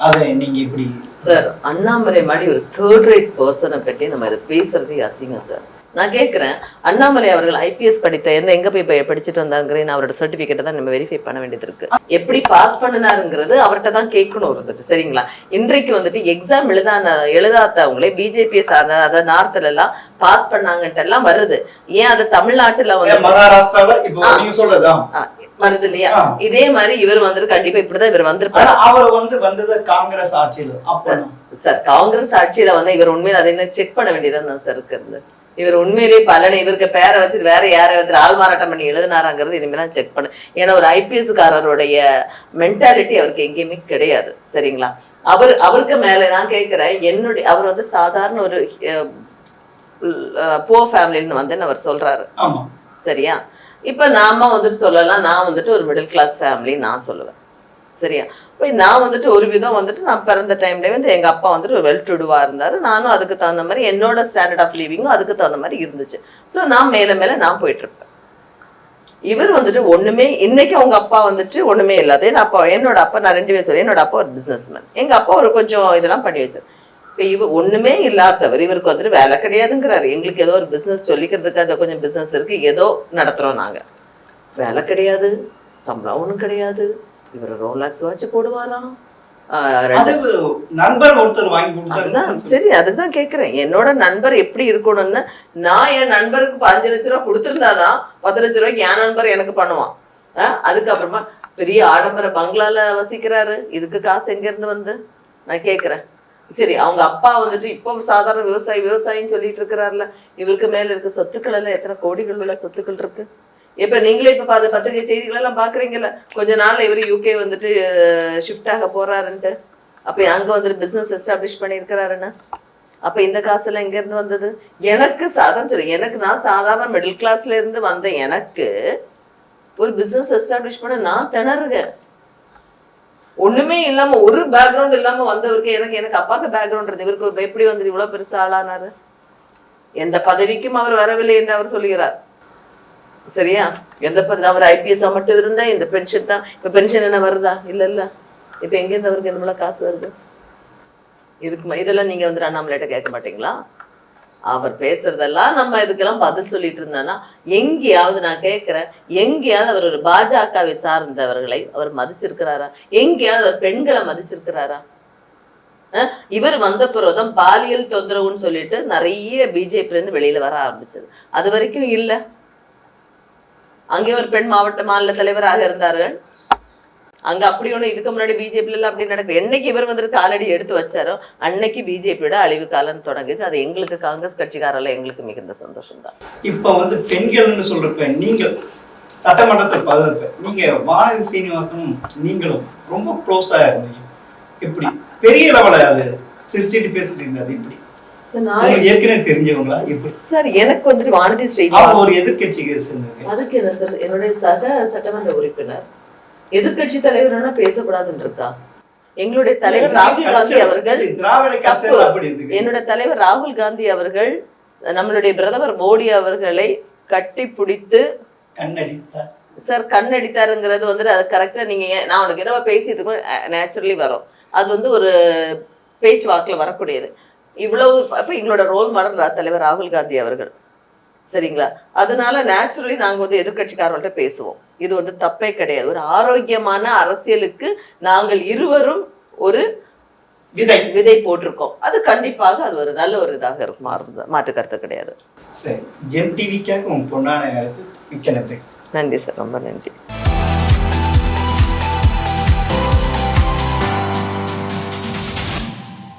அதை நீங்க இப்படி சார் அண்ணாமலை மாதிரி ஒரு தேர்ட் ரேட் பர்சனை பற்றி நம்ம இதை பேசுறதே அசிங்கம் சார். நான் கேட்குறேன், அண்ணாமலை அவர்கள் ஐபிஎஸ் படித்த எங்க போய் படிச்சுட்டு வந்தாங்கிறேன் அவரோட சர்டிஃபிகேட்டை தான் நம்ம வெரிஃபை பண்ண வேண்டியது இருக்கு. எப்படி பாஸ் பண்ணினாருங்கிறது அவர்கிட்ட தான் கேட்கணும் இருந்துட்டு, சரிங்களா? இன்றைக்கு வந்துட்டு எக்ஸாம் எழுதாதவங்களே பிஜேபி சார்ந்த அதாவது நார்த்ல எல்லாம் பாஸ் பண்ணாங்கன்ட்டு எல்லாம் வருது. ஏன் அது தமிழ்நாட்டுல வந்து மகாராஷ்டிரால இப்போ நீங்க சொல்றதா வருது இல்லையா? இதே மாதிரி இவர் வந்துட்டு கண்டிப்பா இப்படிதான் இவர் வந்திருப்பாரு. அவர் வந்தது காங்கிரஸ் ஆட்சியில சார் காங்கிரஸ் ஆட்சியில வந்து இவர் உண்மையில அதை என்ன செக் பண்ண வேண்டியதான் சார் இருக்கு. இவர் உண்மையிலேயே பலனை இவருக்கு பேரை வச்சுட்டு வேற யாரை வச்சுட்டு ஆள்மாறாட்டம் பண்ணி எழுதினாராங்கிறது இனிமேதான் செக் பண்ணு. ஏன்னா ஒரு ஐபிஎஸ்காரருடைய மென்டாலிட்டி அவருக்கு எங்கேயுமே கிடையாது, சரிங்களா? அவருக்கு மேல நான் கேட்கிறேன், அவர் வந்து சாதாரண ஒரு புவர் ஃபேமிலின்னு வந்து அவர் சொல்றாரு, சரியா? இப்ப நாம வந்துட்டு சொல்லலாம், நான் வந்துட்டு ஒரு மிடில் கிளாஸ் ஃபேமிலி நான் சொல்லுவேன், சரியா? இப்போ நான் வந்துட்டு ஒரு விதம் வந்துட்டு நான் பிறந்த டைம்ல வந்து எங்க அப்பா வந்துட்டு ஒரு வெல் டுடுவா இருந்தாரு. நானும் அதுக்கு தகுந்த மாதிரி என்னோட ஸ்டாண்டர்ட் ஆஃப் லிவிங்கும் அதுக்கு தகுந்த மாதிரி இருந்துச்சு. ஸோ நான் மேல நான் போயிட்டு இருப்பேன். இவர் வந்துட்டு ஒண்ணுமே இன்னைக்கு அவங்க அப்பா வந்துட்டு ஒண்ணுமே இல்லாத என்னோட அப்பா நான் 2 பேர் சொல்ல, என்னோட அப்பா ஒரு பிசினஸ் மேன், எங்க அப்பா ஒரு கொஞ்சம் இதெல்லாம் பண்ணி வச்சார். இப்போ இவர் ஒண்ணுமே இல்லாதவர், இவருக்கு வந்துட்டு வேலை கிடையாதுங்கிறாரு. எங்களுக்கு ஏதோ ஒரு பிசினஸ் சொல்லிக்கிறதுக்கு அது கொஞ்சம் பிசினஸ் இருக்கு, ஏதோ நடத்துறோம் நாங்க. வேலை கிடையாது, சம்பளம் ஒண்ணும் கிடையாது. இவர் ரோலாக்ஸ் வாட்ச் போடுவாராம், நண்பர் ஒருத்தர் வாங்கி கொடுத்தாரு. சரி, அதுதான் கேக்குறேன், என்னோட நண்பர் எப்படி இருக்கணும்னு. நான் என் நண்பருக்கு 5 லட்ச ரூபா கொடுத்துருந்தாதான் 10 லட்ச ரூபாய்க்கு என் நண்பர் எனக்கு பண்ணுவான். அதுக்கப்புறமா பெரிய ஆடம்பர பங்களால வசிக்கிறாரு. இதுக்கு காசு எங்க இருந்து வந்து நான் கேக்குறேன். சரி, அவங்க அப்பா வந்துட்டு இப்போ சாதாரண விவசாயின்னு சொல்லிட்டு இருக்கிறாருல, இவருக்கு மேல இருக்க சொத்துக்கள் எல்லாம் எத்தனை கோடிகள் உள்ள சொத்துக்கள் இருக்கு. இப்ப நீங்களே இப்ப பத்திரிகை செய்திகள் எல்லாம் பாக்குறீங்கல்ல, கொஞ்ச நாள்ல இவரு யூகே வந்துட்டு ஷிஃப்ட் ஆக போறாருன்ட்டு. அப்ப அங்க வந்துட்டு பிசினஸ் எஸ்டாப்ளிஷ் பண்ணிருக்கிறாருன்னு. அப்ப இந்த காசு எல்லாம் எங்க இருந்து வந்தது? எனக்கு நான் சாதாரண மிடில் கிளாஸ்ல இருந்து வந்த எனக்கு ஒரு பிசினஸ் எஸ்டாப்ளிஷ் பண்ண நான் திணறுங்க. ஒண்ணுமே இல்லாம ஒரு பேக்ரவுண்ட் இல்லாம வந்தவருக்கு எனக்கு அப்பாக்கு பேக்ரவுண்ட் இருந்து இவருக்கு எப்படி வந்து இவ்வளவு பெருசா ஆளானாரு? எந்த பதவிக்கும் அவர் வரவில்லை என்று அவர் சொல்லுகிறார், சரியா? எந்த பதவி? அவர் ஐபிஎஸ் மட்டும் இருந்தா இந்த பென்ஷன் தான். இப்ப பென்ஷன் என்ன வருதா? இல்ல. இப்ப எங்க இருந்து அவருக்கு எந்த காசு வருது? இதெல்லாம் நீங்க வந்து அண்ணாமலைட்ட கேட்க மாட்டீங்களா? அவர் பேசுறதெல்லாம் நம்ம இதுக்கெல்லாம் பதில் சொல்லிட்டு இருந்தானா எங்கேயாவது நான் கேட்கிறேன், எங்கேயாவது அவர் ஒரு பாஜகவை சார்ந்தவர்களை அவர் மதிச்சிருக்கிறாரா? எங்கேயாவது அவர் பெண்களை மதிச்சிருக்கிறாரா? இவர் வந்த பிறகுதான் பாலியல் தொந்தரவுன்னு சொல்லிட்டு நிறைய பிஜேபில இருந்து வெளியில வர ஆரம்பிச்சது. அது வரைக்கும் இல்ல. அங்கே ஒரு பெண் மாநில தலைவராக இருந்தார்கள். அங்க அப்படி ஒண்ணு இதுக்கு முன்னாடி பிஜேபில எல்லாம் அப்படி நடக்குது. என்னைக்கு இவர் வந்துட்டு காலடி எடுத்து வச்சாரோ அன்னைக்கு பிஜேபியோட அழிவு காலம் தொடங்குச்சு. அது எங்களுக்கு காங்கிரஸ் கட்சிக்காரல எங்களுக்கு மிகுந்த சந்தோஷம் தான். இப்ப வந்து பெண்கள்னு சொல்றப்ப நீங்கள் சட்டமன்றத்தை பதினப்ப நீங்க வானதி சீனிவாசனும் நீங்களும் ரொம்ப க்ளோஸா இருந்தீங்க. இப்படி பெரிய லெவல அது சிரிச்சிட்டு பேசிட்டு இருந்தது இப்படி ஏற்கனவே தெரிஞ்சவங்களா? சார் எனக்கு வந்துட்டு வானதி ஸ்ரீனிவாசன் ஒரு எதிர்கட்சிக்கு சேர்ந்தது. அதுக்கு என்ன சார், என்னுடைய சட்டமன்ற உறுப்பினர் எதிர்கட்சி தலைவர்னா பேசக்கூடாதுன்னு இருக்கா? எங்களுடைய தலைவர் ராகுல் காந்தி அவர்கள் என்னுடைய தலைவர் ராகுல் காந்தி அவர்கள் நம்மளுடைய பிரதமர் மோடி அவர்களை கட்டி பிடித்து சார் கண்ணடித்தாருங்கிறது வந்துட்டு அது கரெக்டாக நீங்கள் நான் உனக்கு என்னவா பேசிட்டு இருக்கோம் நேச்சுரலி வரும். அது வந்து ஒரு பேச்சு வாக்கில் வரக்கூடியது. இவ்வளவு அப்போ எங்களோட ரோல் மாடல் தலைவர் ராகுல் காந்தி அவர்கள், சரிங்களா? அதனால நேச்சுரலி நாங்கள் வந்து எதிர்கட்சிக்காரர்கள்ட்ட பேசுவோம். இது வந்து தப்பே கிடையாது. ஒரு ஆரோக்கியமான அரசியலுக்கு நாங்கள் இருவரும் ஒரு விதை போட்டிருக்கோம். அது கண்டிப்பாக அது ஒரு நல்ல ஒரு இதாக இருக்கும், மாற்று கருத்து கிடையாது. சரி, ஜெம் டிவிக்காக உங்க பொண்ணான மிக்க நன்றி. நன்றி சார், ரொம்ப நன்றி.